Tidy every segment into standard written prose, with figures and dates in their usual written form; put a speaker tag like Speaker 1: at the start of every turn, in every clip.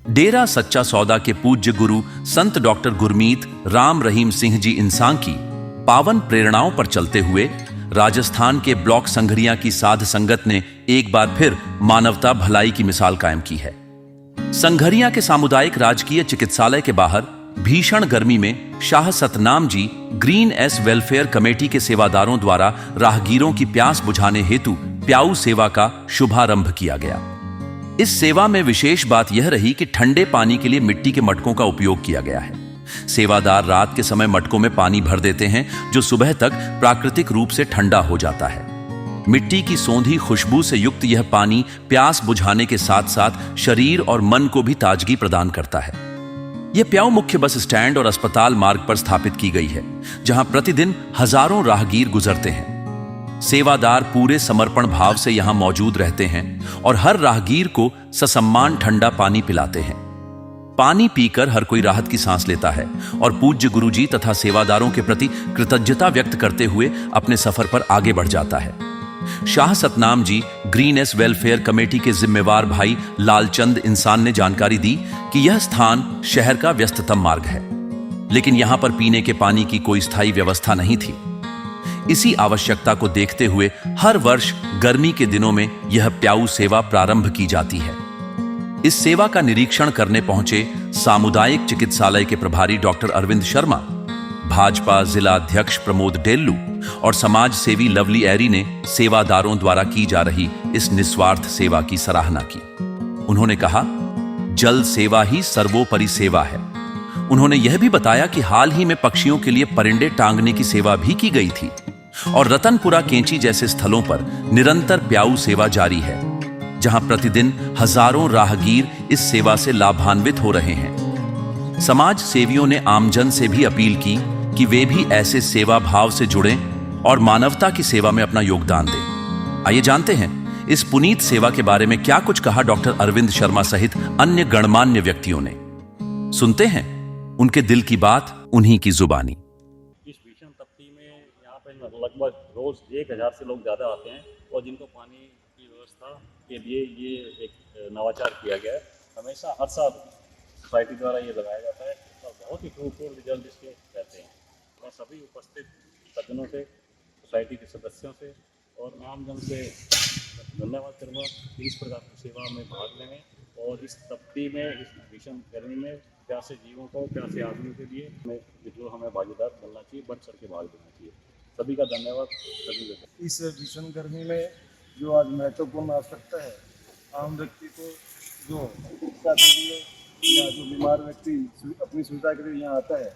Speaker 1: डेरा सच्चा सौदा के पूज्य गुरु संत डॉक्टर गुरमीत राम रहीम सिंह जी इंसान की पावन प्रेरणाओं पर चलते हुए राजस्थान के ब्लॉक संघरिया की साध संगत ने एक बार फिर मानवता भलाई की मिसाल कायम की है। संघरिया के सामुदायिक राजकीय चिकित्सालय के बाहर भीषण गर्मी में Shah Satnam ji green S welfare committee के सेवादारों द्वारा राहगीरों की प्यास बुझाने हेतु प्याऊ सेवा का शुभारंभ किया गया। इस सेवा में विशेष बात यह रही कि ठंडे पानी के लिए मिट्टी के मटकों का उपयोग किया गया है। सेवादार रात के समय मटकों में पानी भर देते हैं, जो सुबह तक प्राकृतिक रूप से ठंडा हो जाता है। मिट्टी की सौंधी खुशबू से युक्त यह पानी प्यास बुझाने के साथ साथ शरीर और मन को भी ताजगी प्रदान करता है। यह प्याऊ मुख्य बस स्टैंड और अस्पताल मार्ग पर स्थापित की गई है, जहां प्रतिदिन हजारों राहगीर गुजरते हैं। सेवादार पूरे समर्पण भाव से यहां मौजूद रहते हैं और हर राहगीर को ससम्मान ठंडा पानी पिलाते हैं। पानी पीकर हर कोई राहत की सांस लेता है और पूज्य गुरुजी तथा सेवादारों के प्रति कृतज्ञता व्यक्त करते हुए अपने सफर पर आगे बढ़ जाता है। Shah Satnam ji green S welfare committee के जिम्मेवार भाई लालचंद इंसान ने जानकारी दी कि यह स्थान शहर का व्यस्ततम मार्ग है, लेकिन यहां पर पीने के पानी की कोई स्थायी व्यवस्था नहीं थी। इसी आवश्यकता को देखते हुए हर वर्ष गर्मी के दिनों में यह प्याऊ सेवा प्रारंभ की जाती है। इस सेवा का निरीक्षण करने पहुंचे सामुदायिक चिकित्सालय के प्रभारी डॉक्टर अरविंद शर्मा, भाजपा जिला अध्यक्ष प्रमोद डेल्लू और समाज सेवी लवली एरी ने सेवादारों द्वारा की जा रही इस निस्वार्थ सेवा की सराहना की। उन्होंने कहा, जल सेवा ही सर्वोपरि सेवा है। उन्होंने यह भी बताया कि हाल ही में पक्षियों के लिए परिंदे टांगने की सेवा भी की गई थी और रतनपुरा केंची जैसे स्थलों पर निरंतर प्याऊ सेवा जारी है, जहां प्रतिदिन हजारों राहगीर इस सेवा से लाभान्वित हो रहे हैं। समाज सेवियों ने आमजन से भी अपील की कि वे भी ऐसे सेवा भाव से जुड़ें और मानवता की सेवा में अपना योगदान दें। आइए जानते हैं इस पुनीत सेवा के बारे में क्या कुछ कहा डॉक्टर अरविंद शर्मा सहित अन्य गणमान्य व्यक्तियों ने। सुनते हैं उनके दिल की बात उन्हीं की जुबानी।
Speaker 2: इस भीषण तपती में यहाँ पे लगभग रोज 1000 से लोग ज़्यादा आते हैं और जिनको पानी की व्यवस्था के लिए ये एक नवाचार किया गया है। हमेशा हर साल सोसाइटी द्वारा ये लगाया जाता है और बहुत ही फ्रूटफुल रिजल्ट इसके रहते हैं। मैं सभी उपस्थित सज्जनों से, सोसाइटी के सदस्यों से और आमजन से धन्यवाद करूँगा कि इस प्रकार की सेवा में भाग लेने और इस तपती में, इस भीषण गर्मी में प्यासे जीवों को, प्यासे आदमियों के लिए जो हमें भागीदार बनना चाहिए, बढ़ चढ़ के भाग देना चाहिए। सभी का धन्यवाद। सभी
Speaker 3: इस भीषण गर्मी में जो आज महत्वपूर्ण आवश्यकता है, आम व्यक्ति को जो चिकित्सा के लिए या जो बीमार व्यक्ति अपनी सुविधा के लिए यहाँ आता है,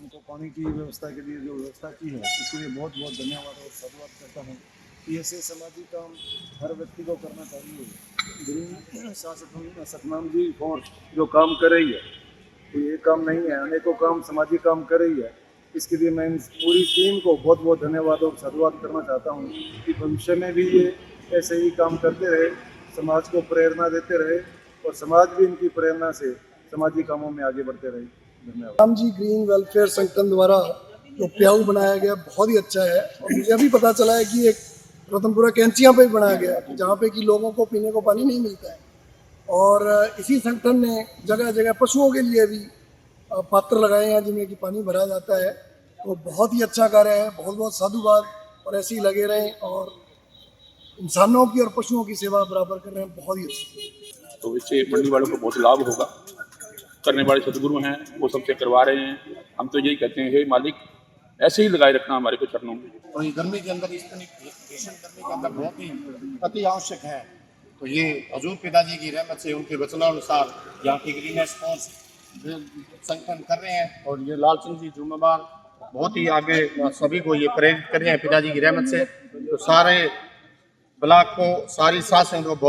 Speaker 3: उनको पानी की व्यवस्था के लिए जो व्यवस्था की है, इसके लिए बहुत बहुत धन्यवाद और साधुवाद करता हूँ। ऐसे सामाजिक काम हर व्यक्ति को करना चाहिए। ग्रीन शाह सतनाम जी फोर्स जो काम कर रही है, तो ये काम नहीं है, अनेकों काम सामाजिक काम कर रही है। इसके लिए मैं पूरी टीम को बहुत बहुत धन्यवाद और साधुवाद करना चाहता हूँ कि भविष्य में भी ये ऐसे ही काम करते रहे, समाज को प्रेरणा देते रहे और समाज भी इनकी प्रेरणा से सामाजिक कामों में आगे बढ़ते रहे। धन्यवाद।
Speaker 4: राम जी ग्रीन वेलफेयर संगठन द्वारा जो प्याऊ बनाया गया बहुत ही अच्छा है और मुझे अभी पता चला है कि एक रतनपुरा कैंचियाँ पे भी बनाया गया, जहाँ पे कि लोगों को पीने को पानी नहीं मिलता है। और इसी संगठन ने जगह जगह पशुओं के लिए भी पात्र लगाए हैं जिनमें कि पानी भरा जाता है। तो बहुत ही अच्छा कार्य है, बहुत बहुत साधुवाद और ऐसे ही लगे रहें और इंसानों की और पशुओं की सेवा बराबर कर रहे हैं, बहुत ही अच्छा।
Speaker 5: तो इससे मंडी वालों को बहुत लाभ होगा। करने वाले सदगुरु हैं, वो सबसे करवा रहे हैं। हम तो यही कहते हैं, हे मालिक ऐसे ही लगाए रखना हमारे को चरणों में।
Speaker 6: और ये गर्मी के अंदर, इस भीषण गर्मी के अंदर बहुत ही अति आवश्यक है। तो ये हजूर पिताजी की रहमत से, उनके वचनानुसार यहाँ की ग्रीन फोर्स संगठन कर रहे हैं और ये लालचंद जी जुम्मेवार बहुत ही आगे सभी को ये प्रेरित कर रहे हैं पिताजी की रहमत से। तो सारे ब्लॉक को, सारी शासन को